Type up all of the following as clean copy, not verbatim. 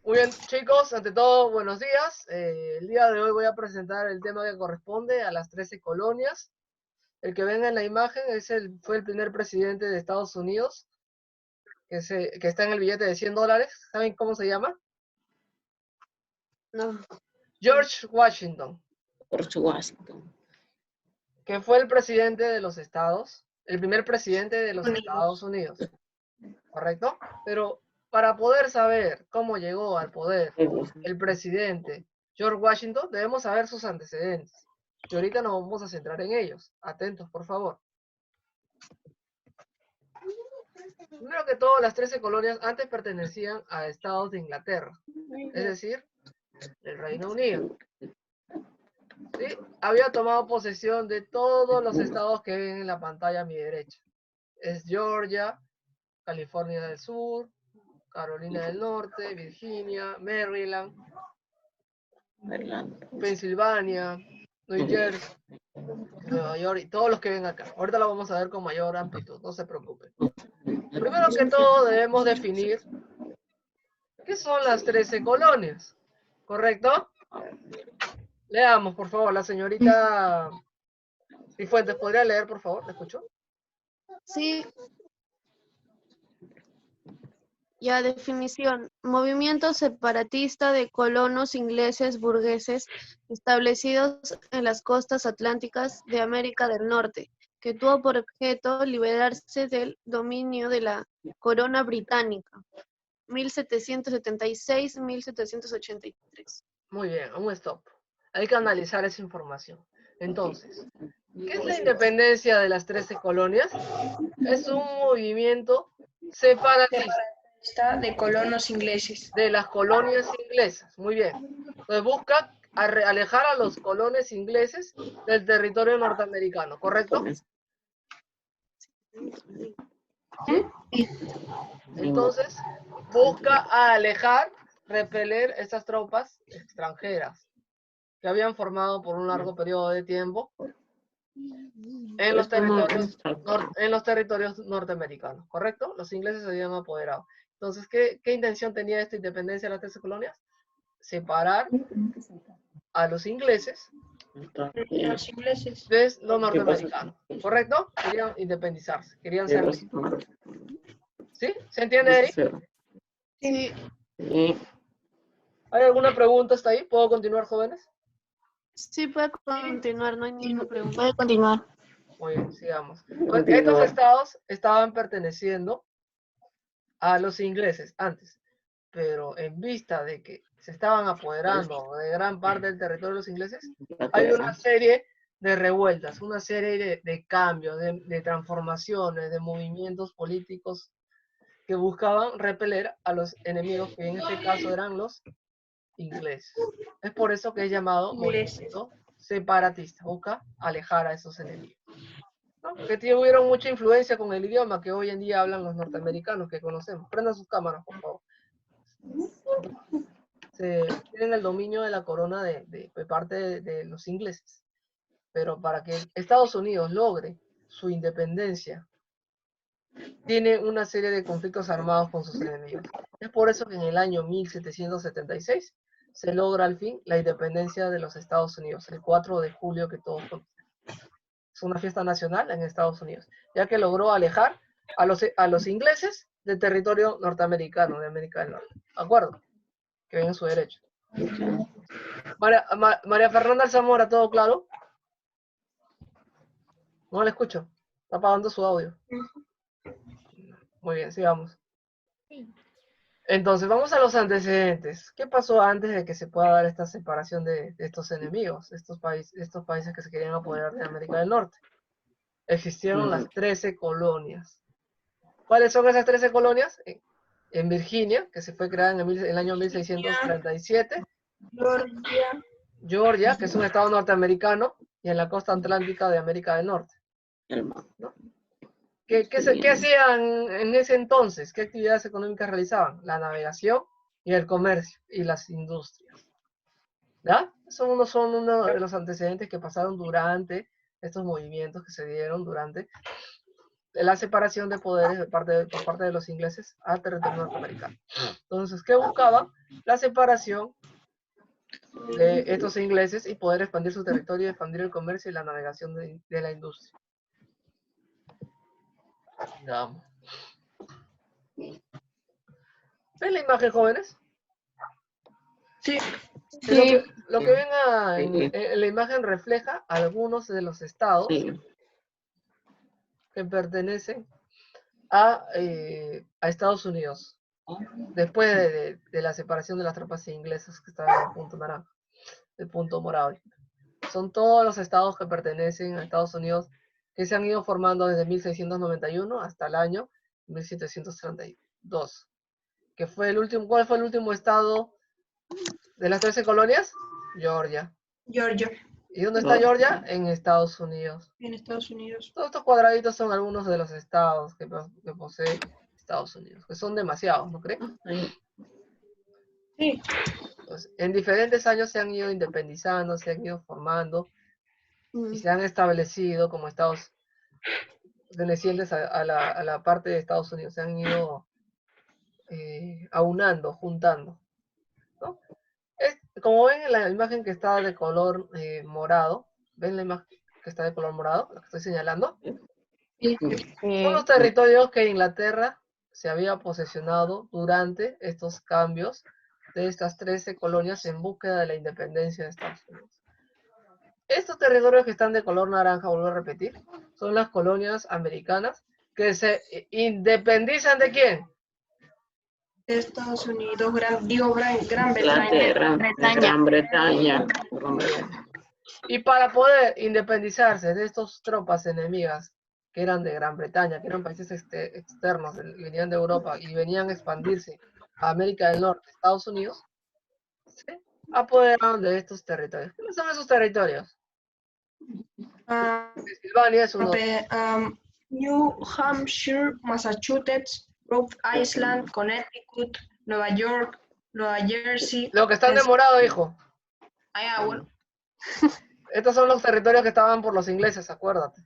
Muy bien, chicos, ante todo, buenos días. El día de hoy voy a presentar el tema que corresponde a las 13 colonias. El que ven en la imagen fue el primer presidente de Estados Unidos, que está en el billete de $100. ¿Saben cómo se llama? No. George Washington, George Washington. que fue el presidente de los Estados, el primer presidente de los Estados Unidos, ¿correcto? Pero para poder saber cómo llegó al poder el presidente George Washington, debemos saber sus antecedentes. Y ahorita nos vamos a centrar en ellos. Atentos, por favor. Primero que todo, las 13 colonias antes pertenecían a estados de Inglaterra, es decir, el Reino Unido. ¿Sí? Había tomado posesión de todos los estados que ven en la pantalla a mi derecha. Es Georgia, California del Sur, Carolina del Norte, Virginia, Maryland, Pensilvania, New Jersey, Nueva York y todos los que ven acá. Ahorita lo vamos a ver con mayor amplitud, no se preocupen. Primero que todo debemos definir qué son las 13 colonias, ¿correcto? Leamos, por favor, la señorita Cifuentes, ¿podría leer, por favor? ¿La escucho? Sí. Ya, definición. Movimiento separatista de colonos ingleses burgueses establecidos en las costas atlánticas de América del Norte, que tuvo por objeto liberarse del dominio de la corona británica. 1776-1783. Muy bien, un stop. Hay que analizar esa información. Entonces, ¿qué es la independencia de las 13 colonias? Es un movimiento separatista De colonos ingleses. de las colonias inglesas. Muy bien. Entonces busca alejar a los colones ingleses del territorio norteamericano, ¿correcto? ¿Sí? Entonces busca alejar, repeler estas tropas extranjeras que habían formado por un largo periodo de tiempo en los territorios norteamericanos, ¿correcto? Los ingleses se habían apoderado. Entonces, ¿qué intención tenía esta independencia de las 13 colonias? Separar a los ingleses de los norteamericanos, ¿correcto? Querían independizarse, querían ser libres. ¿Sí? ¿Se entiende, Eric? Sí. ¿Hay alguna pregunta hasta ahí? ¿Puedo continuar, jóvenes? Sí, puede continuar, no hay ninguna pregunta. Puede continuar. Muy bien, sigamos. Pues estos estados estaban perteneciendo a los ingleses antes, pero en vista de que se estaban apoderando de gran parte del territorio de los ingleses, hay una serie de revueltas, una serie de cambios, de transformaciones, de movimientos políticos que buscaban repeler a los enemigos, que en este caso eran los ingleses. Es por eso que es llamado movimiento separatista, busca alejar a esos enemigos, ¿no? Que tuvieron mucha influencia con el idioma que hoy en día hablan los norteamericanos que conocemos. Prendan sus cámaras, por favor. Tienen el dominio de la corona de parte de los ingleses. Pero para que Estados Unidos logre su independencia, tiene una serie de conflictos armados con sus enemigos. Es por eso que en el año 1776 se logra al fin la independencia de los Estados Unidos, el 4 de julio que todos conocen. Es una fiesta nacional en Estados Unidos, ya que logró alejar a los ingleses del territorio norteamericano, de América del Norte. ¿De acuerdo? Que ven en su derecho. María Fernanda Zamora, ¿todo claro? No la escucho. Está apagando su audio. Muy bien, sigamos. Entonces, vamos a los antecedentes. ¿Qué pasó antes de que se pueda dar esta separación de estos enemigos, estos países que se querían apoderar de América del Norte? Existieron las 13 colonias. ¿Cuáles son esas 13 colonias? En Virginia, que se fue creada en el año 1637. Georgia, que es un estado norteamericano, y en la costa atlántica de América del Norte, ¿no? ¿Qué hacían en ese entonces? ¿Qué actividades económicas realizaban? La navegación y el comercio y las industrias. ¿Ya? Son uno de los antecedentes que pasaron durante estos movimientos que se dieron durante la separación de poderes por parte de los ingleses al territorio norteamericano. Entonces, ¿qué buscaba? La separación de estos ingleses y poder expandir su territorio, expandir el comercio y la navegación de la industria. Digamos. ¿Ven la imagen, jóvenes? Sí. Lo que ven en la imagen refleja algunos de los estados Sí. que pertenecen a Estados Unidos, después de la separación de las tropas inglesas que estaban en el punto naranja, el punto morado. Son todos los estados que pertenecen a Estados Unidos que se han ido formando desde 1691 hasta el año 1732. Que fue el último, ¿cuál fue el último estado de las 13 colonias? Georgia. Georgia, ¿Y dónde está Georgia? En Estados Unidos. en Estados Unidos. Todos estos cuadraditos son algunos de los estados que posee Estados Unidos, que son demasiados, ¿no creen? Sí. Entonces, en diferentes años se han ido independizando, se han ido formando y se han establecido como estados pertenecientes a la parte de Estados Unidos, se han ido aunando, juntando, ¿no? Como ven en la imagen que está de color morado, ¿ven la imagen que está de color morado, la que estoy señalando? Son los territorios que Inglaterra se había posesionado durante estos cambios de estas 13 colonias en búsqueda de la independencia de Estados Unidos. Estos territorios que están de color naranja, vuelvo a repetir, son las colonias americanas que se independizan ¿de quién? Estados Unidos, Gran Inglaterra, Gran Bretaña. Y para poder independizarse de estas tropas enemigas que eran de Gran Bretaña, que eran países externos, venían de Europa y venían a expandirse a América del Norte, Estados Unidos, se apoderaron de estos territorios. ¿Qué son esos territorios? Pensilvania es uno. New Hampshire, Massachusetts, Rhode Island, Connecticut, Nueva York, Nueva Jersey. Lo que están de morado, hijo. Bueno. Estos son los territorios que estaban por los ingleses, acuérdate.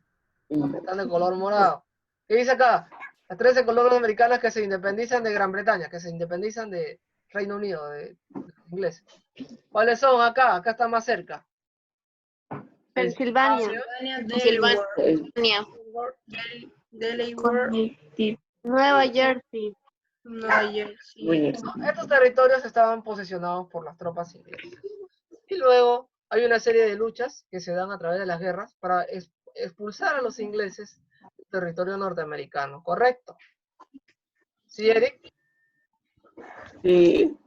Están de color morado. ¿Qué dice acá? Las 13 colonias americanas que se independizan de Gran Bretaña, que se independizan de Reino Unido, de los ingleses. ¿Cuáles son acá? Acá está más cerca. Pensilvania. Delaware. Nueva Jersey. Estos territorios estaban posesionados por las tropas inglesas. Y luego hay una serie de luchas que se dan a través de las guerras para expulsar a los ingleses del territorio norteamericano, ¿correcto? ¿Sí, Eric? Sí.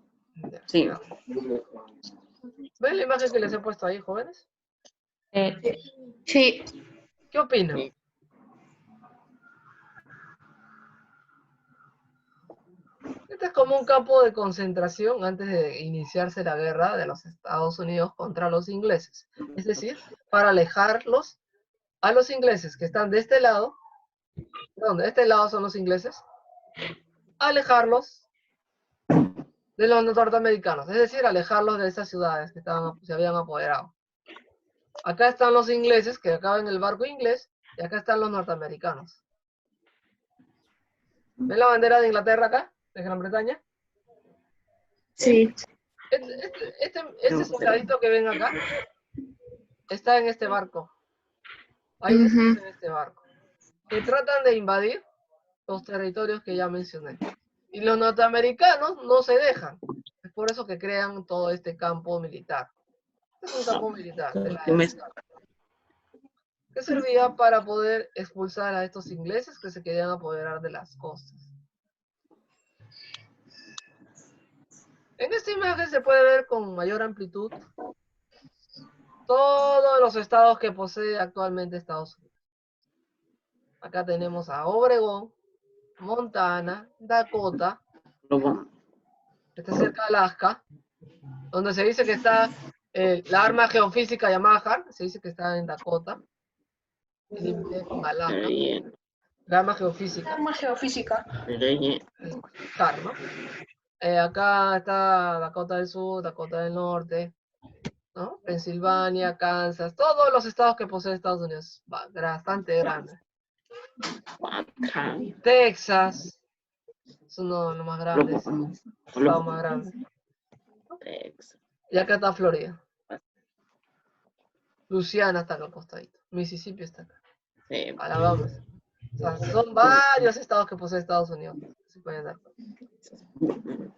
Sí. ¿Ven la imagen que les he puesto ahí, jóvenes? Sí. ¿Qué opinan? Este es como un campo de concentración antes de iniciarse la guerra de los Estados Unidos contra los ingleses. Es decir, para alejarlos a los ingleses que están de este lado, perdón, de este lado son los ingleses, alejarlos de los norteamericanos, es decir, alejarlos de esas ciudades que se habían apoderado. Acá están los ingleses, que acá ven el barco inglés, y acá están los norteamericanos. ¿Ven la bandera de Inglaterra acá? ¿De Gran Bretaña? Sí. Este soldadito que ven acá está en este barco. Ahí está en este barco. Que tratan de invadir los territorios que ya mencioné. Y los norteamericanos no se dejan. Es por eso que crean todo este campo militar. Es un campo militar de la época, que servía para poder expulsar a estos ingleses que se querían apoderar de las costas. En esta imagen se puede ver con mayor amplitud todos los estados que posee actualmente Estados Unidos. Acá tenemos a Obregón, Montana, Dakota, está cerca de Alaska, donde se dice que está la arma geofísica llamada HARP, se dice que está en Dakota, límite con Alaska. La arma geofísica. HARP, ¿no? Acá está Dakota del Sur, Dakota del Norte, ¿no? Pensilvania, Kansas, todos los estados que posee Estados Unidos, bastante grandes. Texas es uno de los más grandes. Estado más grande. Y acá está Florida. Luisiana está acá al costadito. Mississippi está acá. Sí. Alabama. O sea, son varios estados que posee Estados Unidos. Se pueden dar.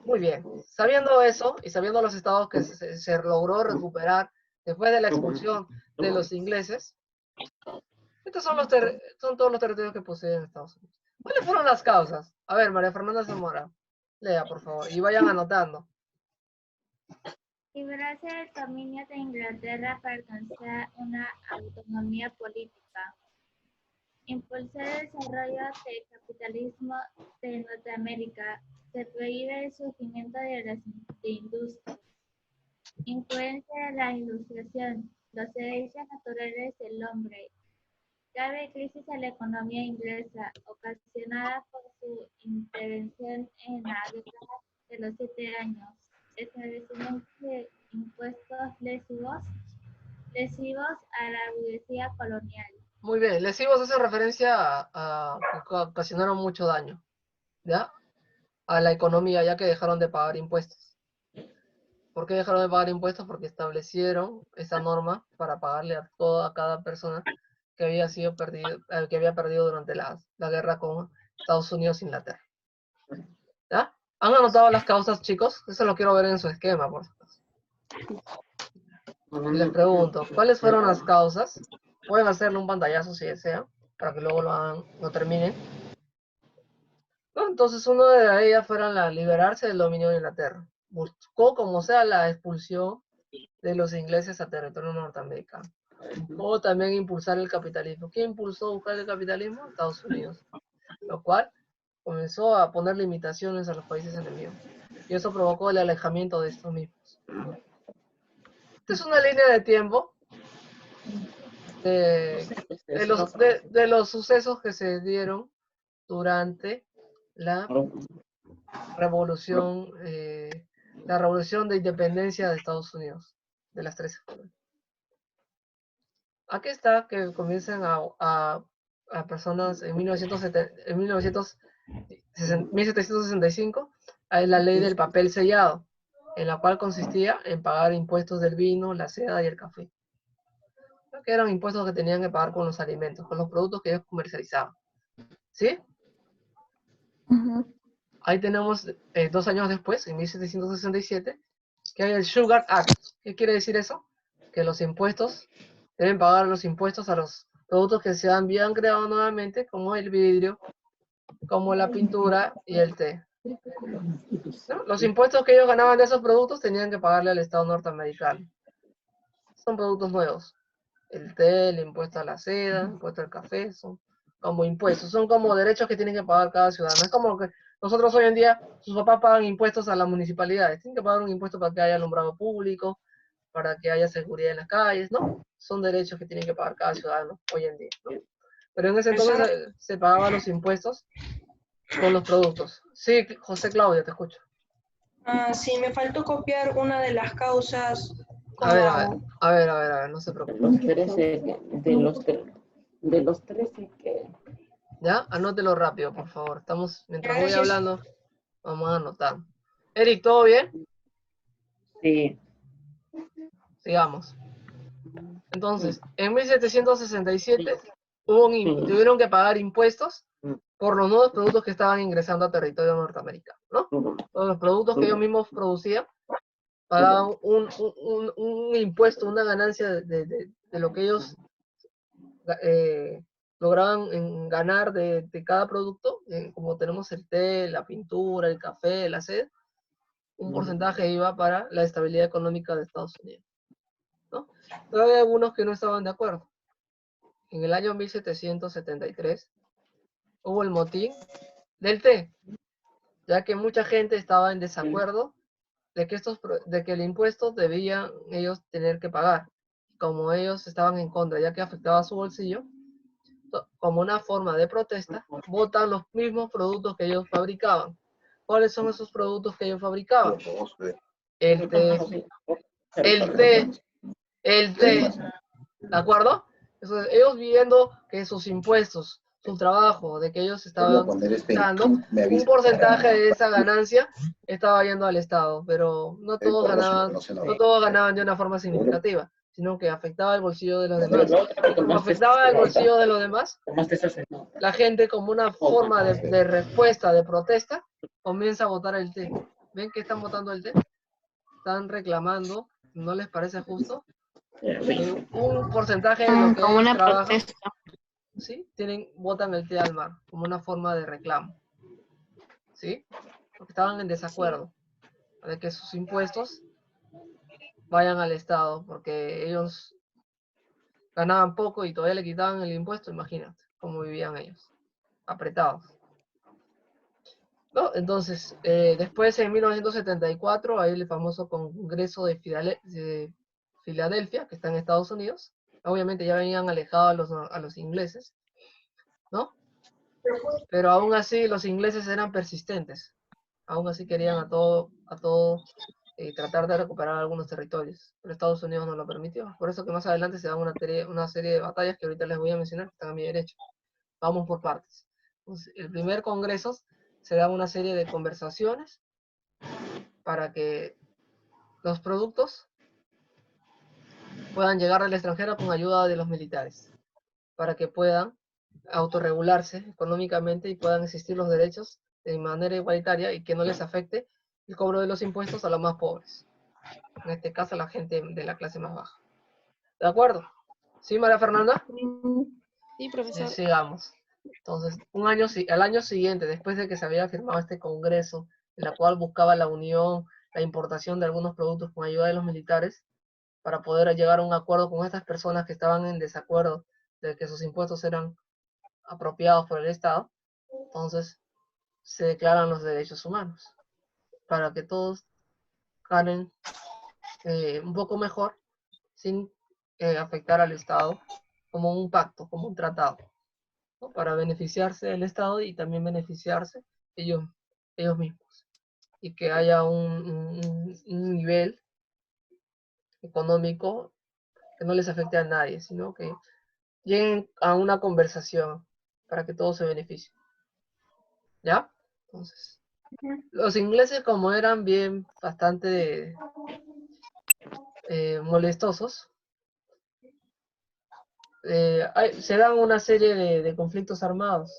Muy bien. Sabiendo eso y sabiendo los estados que se logró recuperar después de la expulsión de los ingleses, estos son todos los territorios que poseen Estados Unidos. ¿Cuáles fueron las causas? A ver, María Fernanda Zamora, lea, por favor, y vayan anotando. Librarse del dominio de Inglaterra para alcanzar una autonomía política. Impulsar el desarrollo del capitalismo de Norteamérica. Se prohíbe el surgimiento de las industrias. Influencia de la ilustración. Los derechos naturales del hombre. Grave crisis en la economía inglesa, ocasionada por su intervención en la década de los 7 años. Establecimiento de impuestos lesivos a la burguesía colonial. Muy bien, lesivos hace referencia a que ocasionaron mucho daño, ¿ya? A la economía, ya que dejaron de pagar impuestos. ¿Por qué dejaron de pagar impuestos? Porque establecieron esa norma para pagarle a cada persona que había perdido durante la guerra con Estados Unidos e Inglaterra. ¿Ya? ¿Han anotado las causas, chicos? Eso lo quiero ver en su esquema, por supuesto. Y les pregunto, ¿cuáles fueron las causas? Pueden hacerle un pantallazo si desean, para que luego lo terminen. Bueno, entonces, una de ellas fueron la liberarse del dominio de Inglaterra. Buscó, como sea, la expulsión de los ingleses a territorio norteamericano. O también impulsar el capitalismo. ¿Quién impulsó buscar el capitalismo? Estados Unidos. Lo cual comenzó a poner limitaciones a los países enemigos. Y eso provocó el alejamiento de estos mismos. Esta es una línea de tiempo de los sucesos que se dieron durante la revolución de independencia de Estados Unidos, de las 13 colonias. Aquí está que comienzan a personas en 1765, hay la ley del papel sellado, en la cual consistía en pagar impuestos del vino, la seda y el café. Que eran impuestos que tenían que pagar con los alimentos, con los productos que ellos comercializaban. ¿Sí? Ahí tenemos 2 años después, en 1767, que hay el Sugar Act. ¿Qué quiere decir eso? Que los impuestos, deben pagar los impuestos a los productos que se habían creado nuevamente, como el vidrio, como la pintura y el té. ¿No? Los impuestos que ellos ganaban de esos productos tenían que pagarle al Estado norteamericano. Son productos nuevos. El té, el impuesto a la seda, el impuesto al café, son como impuestos, son como derechos que tienen que pagar cada ciudadano. Es como que nosotros hoy en día, sus papás pagan impuestos a las municipalidades, tienen que pagar un impuesto para que haya alumbrado público, para que haya seguridad en las calles, ¿no? Son derechos que tienen que pagar cada ciudadano hoy en día, ¿no? Pero en ese entonces se pagaban los impuestos con los productos. Sí, José Claudio, te escucho. Sí, me faltó copiar una de las causas. A ver, no se preocupe. De los 13 que... ¿Ya? Anótelo rápido, por favor. Estamos, mientras voy hablando, vamos a anotar. Eric, ¿todo bien? Sí. Sigamos. Entonces, en 1767 tuvieron que pagar impuestos por los nuevos productos que estaban ingresando a territorio norteamericano, ¿no? Todos los productos que ellos mismos producían pagaban un impuesto, una ganancia de lo que ellos lograban ganar de cada producto, como tenemos el té, la pintura, el café, la sed, un porcentaje iba para la estabilidad económica de Estados Unidos, ¿no? Pero hay algunos que no estaban de acuerdo. En el año 1773 hubo el motín del té, ya que mucha gente estaba en desacuerdo de que el impuesto debían ellos tener que pagar. Como ellos estaban en contra, ya que afectaba su bolsillo, como una forma de protesta, votan los mismos productos que ellos fabricaban. ¿Cuáles son esos productos que ellos fabricaban? El té, ¿de acuerdo? Entonces, ellos viendo que sus impuestos su trabajo, de que ellos Voy a estaban poner dando, me un avisa porcentaje para- de esa ganancia estaba yendo al Estado, pero no todos por eso, ganaban, no se no lo- todos ganaban de una forma significativa, sino que afectaba el bolsillo de los demás. Pero otra que Y como tomaste afectaba el esta bolsillo nota, de los demás, tomaste esa nota. la gente, como una forma de respuesta, de protesta, comienza a votar el té. ¿Ven que están votando el té? Están reclamando, ¿no les parece justo? Que un porcentaje de lo que Como ellos una trabajan, protesta. ¿sí? Votan el té al mar, como una forma de reclamo, ¿sí? Porque estaban en desacuerdo de que sus impuestos vayan al Estado, porque ellos ganaban poco y todavía le quitaban el impuesto, imagínate cómo vivían ellos, apretados. ¿No? Entonces, después en 1974 hay el famoso Congreso de Filadelfia, que está en Estados Unidos. Obviamente ya venían alejados a los ingleses, ¿no? Pero aún así los ingleses eran persistentes. Aún así querían a todo tratar de recuperar algunos territorios. Pero Estados Unidos no lo permitió. Por eso que más adelante se dan una serie de batallas que ahorita les voy a mencionar, que están a mi derecha. Vamos por partes. Entonces, el primer congreso se da una serie de conversaciones para que los productos puedan llegar al extranjero con ayuda de los militares, para que puedan autorregularse económicamente y puedan existir los derechos de manera igualitaria y que no les afecte el cobro de los impuestos a los más pobres. En este caso, a la gente de la clase más baja. ¿De acuerdo? ¿Sí, María Fernanda? Sí, profesor. Sigamos. Entonces, al año siguiente, después de que se había firmado este congreso, en la cual buscaba la unión, la importación de algunos productos con ayuda de los militares, para poder llegar a un acuerdo con estas personas que estaban en desacuerdo de que sus impuestos eran apropiados por el Estado, entonces se declaran los derechos humanos, para que todos ganen un poco mejor, sin afectar al Estado, como un pacto, como un tratado, ¿no? Para beneficiarse del Estado y también beneficiarse ellos mismos, y que haya un nivel económico que no les afecte a nadie, sino que lleguen a una conversación para que todos se beneficien. ¿Ya? Entonces, los ingleses, como eran bastante molestosos, se dan una serie de conflictos armados.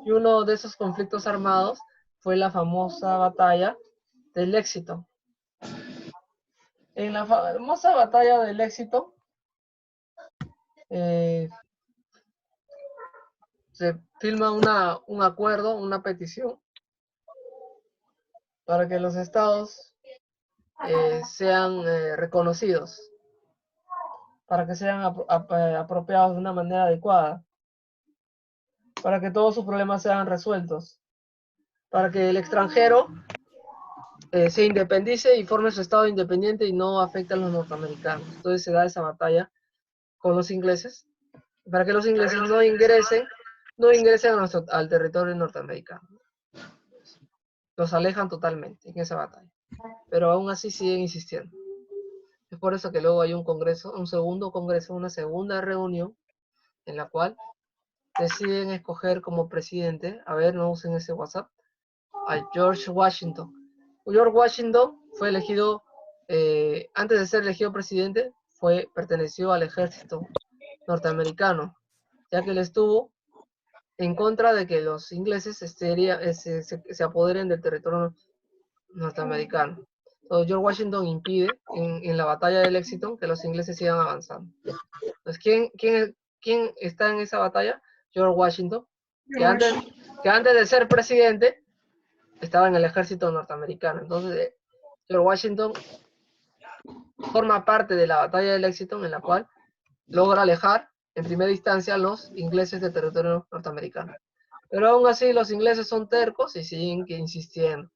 Y uno de esos conflictos armados fue la famosa batalla del Éxito. En la famosa batalla del Éxito, se firma un acuerdo, una petición, para que los estados sean reconocidos, para que sean apropiados de una manera adecuada, para que todos sus problemas sean resueltos, para que el extranjero se independice y forme su estado independiente y no afecte a los norteamericanos. Entonces se da esa batalla con los ingleses, para que los ingleses no ingresen al territorio norteamericano. Los alejan totalmente en esa batalla, pero aún así siguen insistiendo. Es por eso que luego hay un congreso, un segundo congreso, una segunda reunión, en la cual deciden escoger como presidente, a ver, no usen ese WhatsApp, a George Washington. George Washington fue elegido, antes de ser elegido presidente, perteneció al ejército norteamericano, ya que él estuvo en contra de que los ingleses se apoderen del territorio norteamericano. Entonces, George Washington impide en la batalla del Lexington que los ingleses sigan avanzando. Entonces, ¿quién está en esa batalla? George Washington, que antes de ser presidente estaba en el ejército norteamericano. Entonces, George Washington forma parte de la batalla del Lexington, en la cual logra alejar en primera instancia a los ingleses del territorio norteamericano. Pero aún así los ingleses son tercos y siguen insistiendo.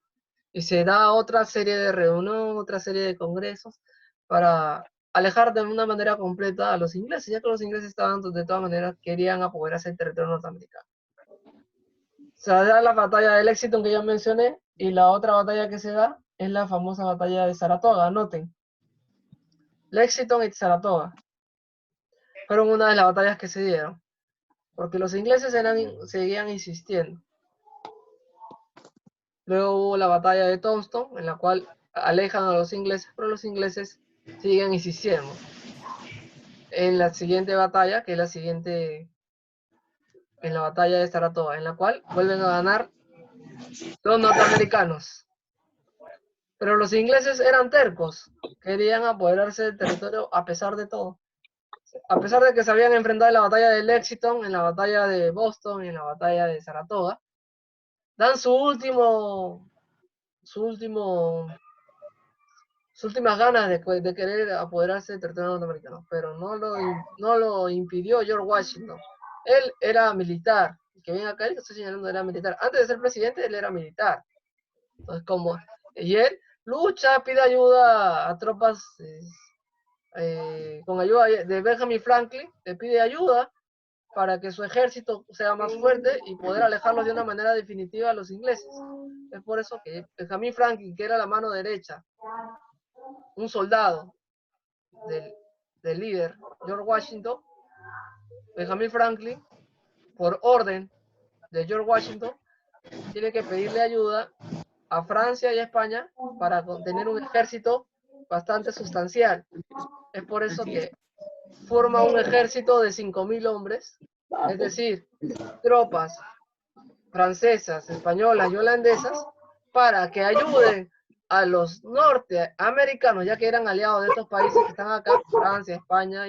Y se da otra serie de reuniones, otra serie de congresos para alejar de una manera completa a los ingleses, ya que los ingleses estaban de todas maneras, querían apoderarse del territorio norteamericano. Se da la batalla del Lexington que ya mencioné, y la otra batalla que se da es la famosa batalla de Saratoga. Anoten, Lexington y Saratoga fueron una de las batallas que se dieron. porque los ingleses seguían insistiendo. Luego hubo la batalla de Tombstone, en la cual alejan a los ingleses, pero los ingleses siguen insistiendo. En la siguiente batalla, que es la siguiente, en la batalla de Saratoga, en la cual vuelven a ganar los norteamericanos. Pero los ingleses eran tercos, querían apoderarse del territorio a pesar de todo. A pesar de que se habían enfrentado en la batalla de Lexington, en la batalla de Boston y en la batalla de Saratoga, dan sus últimas ganas de querer apoderarse del territorio norteamericano, pero no lo impidió George Washington. Él era militar, el que viene acá, el que estoy señalando, era militar. Antes de ser presidente, él era militar. Entonces, y él lucha, pide ayuda a tropas, con ayuda de Benjamin Franklin, le pide ayuda para que su ejército sea más fuerte y poder alejarlos de una manera definitiva a los ingleses. Es por eso que Benjamin Franklin, que era la mano derecha, un soldado del líder George Washington, Benjamin Franklin, por orden de George Washington, tiene que pedirle ayuda a Francia y a España para tener un ejército bastante sustancial. Es por eso que forma un ejército de 5.000 hombres, es decir, tropas francesas, españolas y holandesas, para que ayuden a los norteamericanos, ya que eran aliados de estos países que están acá, Francia, España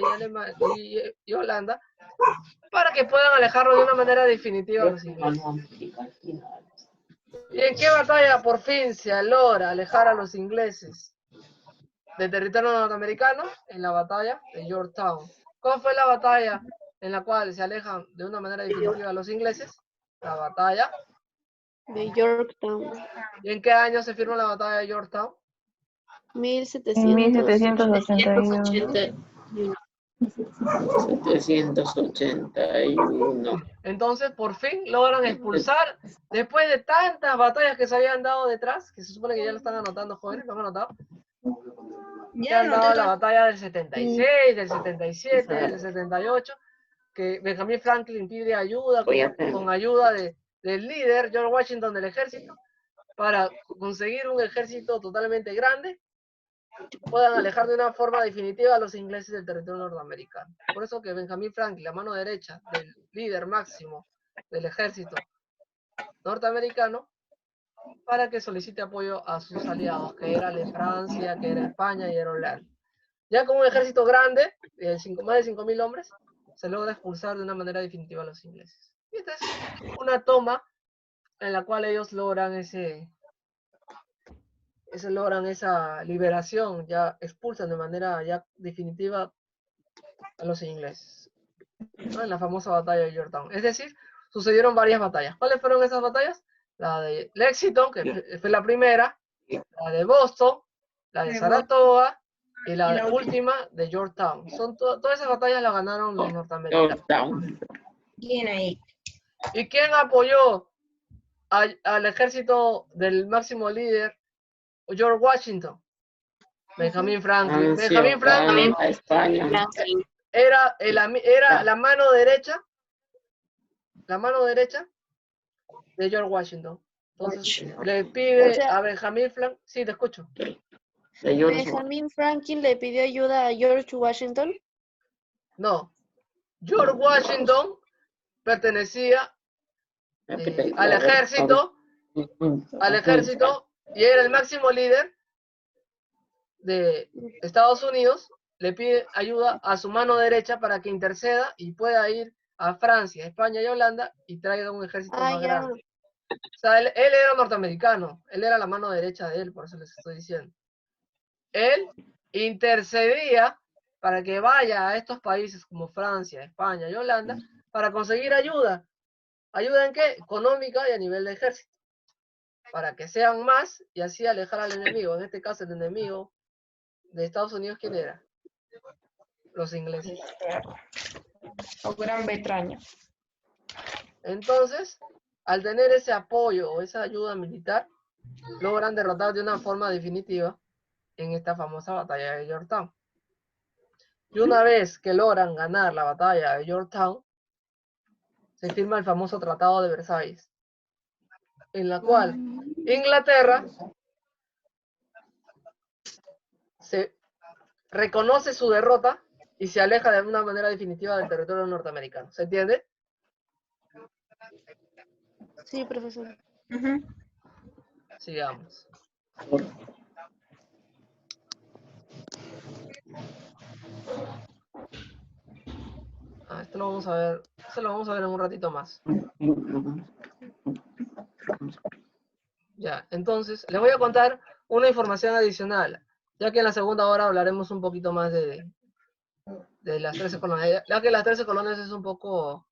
y Holanda, para que puedan alejarlos de una manera definitiva a los ingleses. ¿Y en qué batalla por fin se logra alejar a los ingleses del territorio norteamericano? En la batalla de Yorktown. ¿Cuál fue la batalla en la cual se alejan de una manera definitiva a los ingleses? La batalla De Yorktown. ¿Y en qué año se firma la batalla de Yorktown? 1781. 781. Entonces, por fin logran expulsar, después de tantas batallas que se habían dado detrás, que se supone que ya lo están anotando, jóvenes, ¿lo han anotado? Ya han dado la batalla del 76, del 77, del 78, que Benjamin Franklin pide ayuda, con ayuda del líder, George Washington, del ejército, para conseguir un ejército totalmente grande, puedan alejar de una forma definitiva a los ingleses del territorio norteamericano. Por eso que Benjamin Franklin, la mano derecha del líder máximo del ejército norteamericano, para que solicite apoyo a sus aliados, que era Francia, que era España y era Holanda. Ya con un ejército grande, más de 5.000 hombres, se logra expulsar de una manera definitiva a los ingleses. Y esta es una toma en la cual ellos logran esa liberación, ya expulsan de manera ya definitiva a los ingleses, ¿no? En la famosa batalla de Yorktown. Es decir, sucedieron varias batallas. ¿Cuáles fueron esas batallas? La de Lexington, que fue la primera, la de Boston, la de Saratoga y la última de Yorktown. Todas esas batallas las ganaron los norteamericanos. ¿Quién ahí? ¿Y quién apoyó al ejército del máximo líder, George Washington? Benjamin Franklin. Benjamin Franklin A España. era la mano derecha de George Washington. Entonces le pide a Benjamin Franklin, sí, te escucho. Benjamin Franklin le pidió ayuda a George Washington. No, George Washington pertenecía al ejército y era el máximo líder de Estados Unidos. Le pide ayuda a su mano derecha para que interceda y pueda ir a Francia, España y Holanda y traiga un ejército más grande. O sea, él era norteamericano, él era la mano derecha de él, por eso les estoy diciendo. Él intercedía para que vaya a estos países como Francia, España y Holanda para conseguir ayuda. ¿Ayuda en qué? Económica y a nivel de ejército. Para que sean más y así alejar al enemigo. En este caso, el enemigo de Estados Unidos, ¿quién era? Los ingleses. O Gran Bretaña. Entonces, al tener ese apoyo o esa ayuda militar, logran derrotar de una forma definitiva en esta famosa batalla de Yorktown. Y una vez que logran ganar la batalla de Yorktown, se firma el famoso Tratado de Versalles, en la cual Inglaterra se reconoce su derrota y se aleja de una manera definitiva del territorio norteamericano. ¿Se entiende? Sí, profesor. Ujú. Sigamos. Esto lo vamos a ver, eso lo vamos a ver en un ratito más. Ya, entonces, les voy a contar una información adicional, ya que en la segunda hora hablaremos un poquito más de las 13 colonias, ya que las 13 colonias es un poco,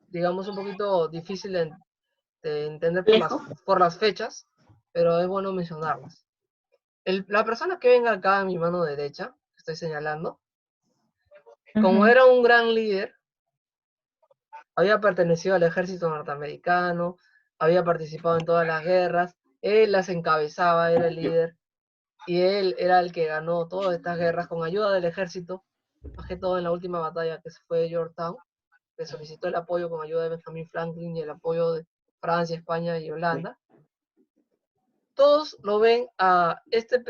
digamos, un poquito difícil de entender por las fechas, pero es bueno mencionarlas. La persona que venga acá a mi mano derecha, que estoy señalando, como era un gran líder, había pertenecido al ejército norteamericano, había participado en todas las guerras, él las encabezaba, era el líder, y él era el que ganó todas estas guerras con ayuda del ejército, más que todo en la última batalla que fue Yorktown, que solicitó el apoyo con ayuda de Benjamin Franklin y el apoyo de Francia, España y Holanda. Todos lo ven a este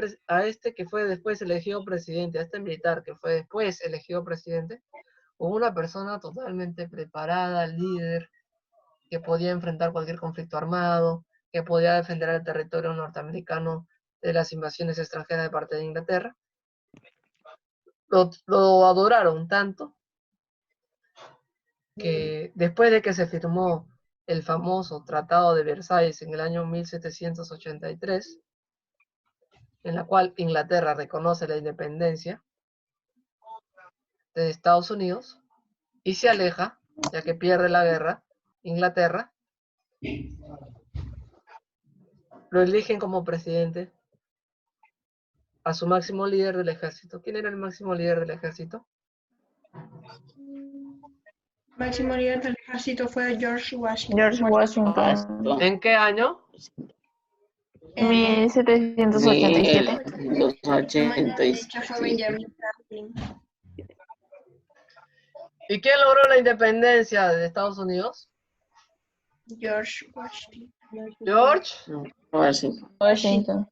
que fue después elegido presidente, a este militar que fue después elegido presidente, como una persona totalmente preparada, líder, que podía enfrentar cualquier conflicto armado, que podía defender el territorio norteamericano de las invasiones extranjeras de parte de Inglaterra. Lo adoraron tanto que después de que se firmó el famoso Tratado de Versalles en el año 1783, en la cual Inglaterra reconoce la independencia de Estados Unidos y se aleja, ya que pierde la guerra, Inglaterra, lo eligen como presidente a su máximo líder del ejército. ¿Quién era el máximo líder del ejército? Máximo líder del ejército fue George Washington. George Washington. ¿En qué año? 1787. 1787. Fue Benjamin Franklin. ¿Y quién logró la independencia de Estados Unidos? George Washington. George Washington.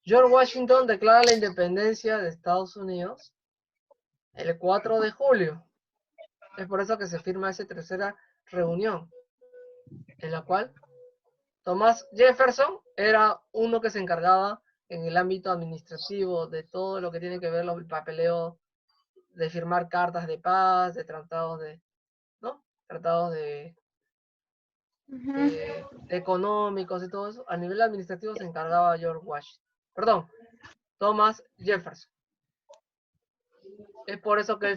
George Washington declara la independencia de Estados Unidos el 4 de julio. Es por eso que se firma esa tercera reunión, en la cual Thomas Jefferson era uno que se encargaba en el ámbito administrativo de todo lo que tiene que ver con el papeleo de firmar cartas de paz, de tratados de, ¿no? Tratados de económicos y todo eso. A nivel administrativo se encargaba George Washington. Perdón, Thomas Jefferson. Es por eso que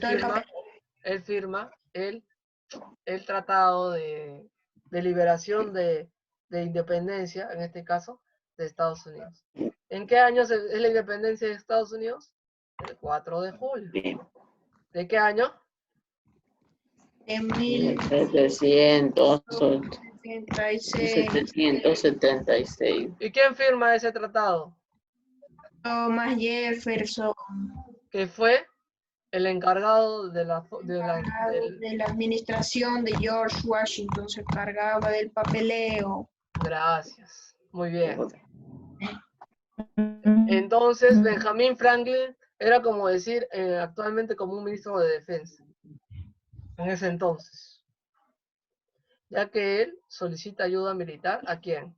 él firma el tratado de liberación de independencia, en este caso, de Estados Unidos. ¿En qué año es la independencia de Estados Unidos? El 4 de julio. ¿De qué año? En 1776. ¿Y quién firma ese tratado? Thomas Jefferson. Que fue el encargado de la administración de George Washington, se encargaba del papeleo. Gracias. Muy bien. Entonces, Benjamin Franklin era como decir actualmente como un ministro de defensa. En ese entonces. Ya que él solicita ayuda militar, ¿a quién?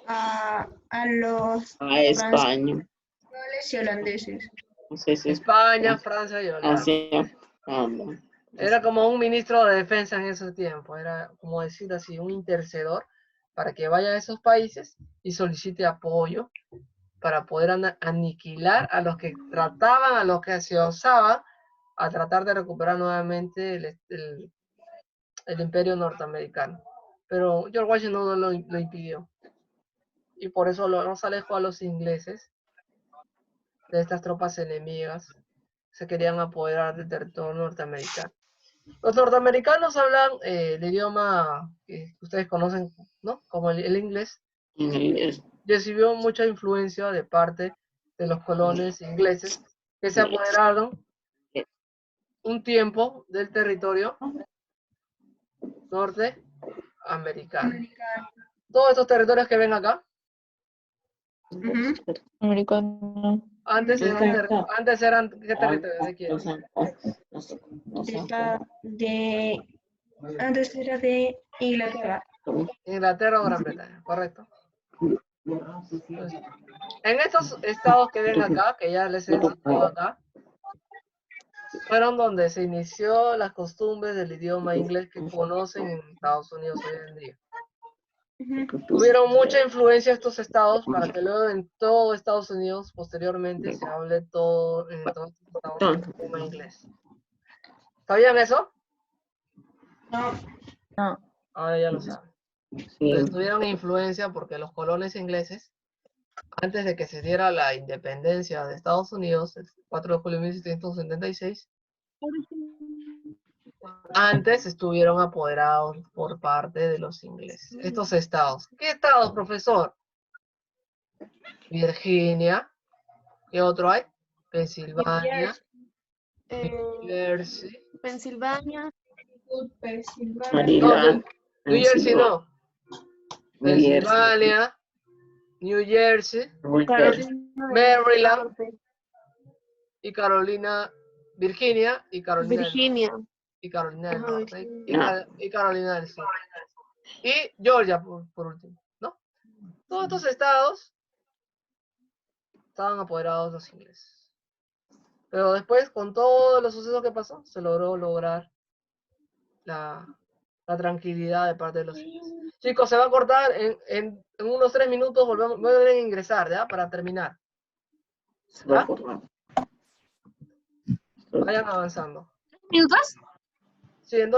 A los España. franceses y holandeses. España, Francia y Holanda. Era como un ministro de defensa en ese tiempo. Era como decir así, un intercedor para que vaya a esos países y solicite apoyo para poder aniquilar a los que trataban, a los que se osaba a tratar de recuperar nuevamente el imperio norteamericano. Pero George Washington no lo impidió. Y por eso nos alejó a los ingleses de estas tropas enemigas que se querían apoderar del territorio norteamericano. Los norteamericanos hablan el idioma que ustedes conocen, ¿no? Como el inglés. Recibió mucha influencia de parte de los colonos ingleses que se apoderaron un tiempo del territorio norteamericano. Todos estos territorios que ven acá, Americano. antes eran ¿qué territorios de quién? Antes era de Inglaterra. Inglaterra o Gran Bretaña, correcto. Entonces, en estos estados que ven acá, que ya les he enseñado acá, fueron donde se inició las costumbres del idioma inglés que conocen en Estados Unidos hoy en día. Tuvieron mucha influencia estos estados para que luego en todo Estados Unidos posteriormente se hable todo en todos estos estados el idioma inglés. ¿Sabían eso? No. No. Ahora ya lo saben. Entonces, tuvieron influencia porque los colones ingleses, antes de que se diera la independencia de Estados Unidos, el 4 de julio de 1776, antes estuvieron apoderados por parte de los ingleses. Estos estados. ¿Qué estados, profesor? Virginia. ¿Qué otro hay? Pensilvania. New Jersey. Pensilvania, Maryland, New Jersey no. New Jersey, Pensilvania. New Jersey. New Jersey, Carolina del Maryland. Norte, Y Carolina. Virginia y Carolina del Norte. Virginia. Y Carolina del Ajá, Norte. Virginia. Y Carolina del Sur. Y Georgia, por último, ¿no? Todos estos estados estaban apoderados de los ingleses. Pero después, con todos los sucesos que pasó, se logró lograr la tranquilidad de parte de los ingleses. Chicos, se va a cortar en unos 3 minutos, volvemos, voy a ingresar, ¿ya? Para terminar. se va a formar. Vayan avanzando. ¿Minutos? Sí, en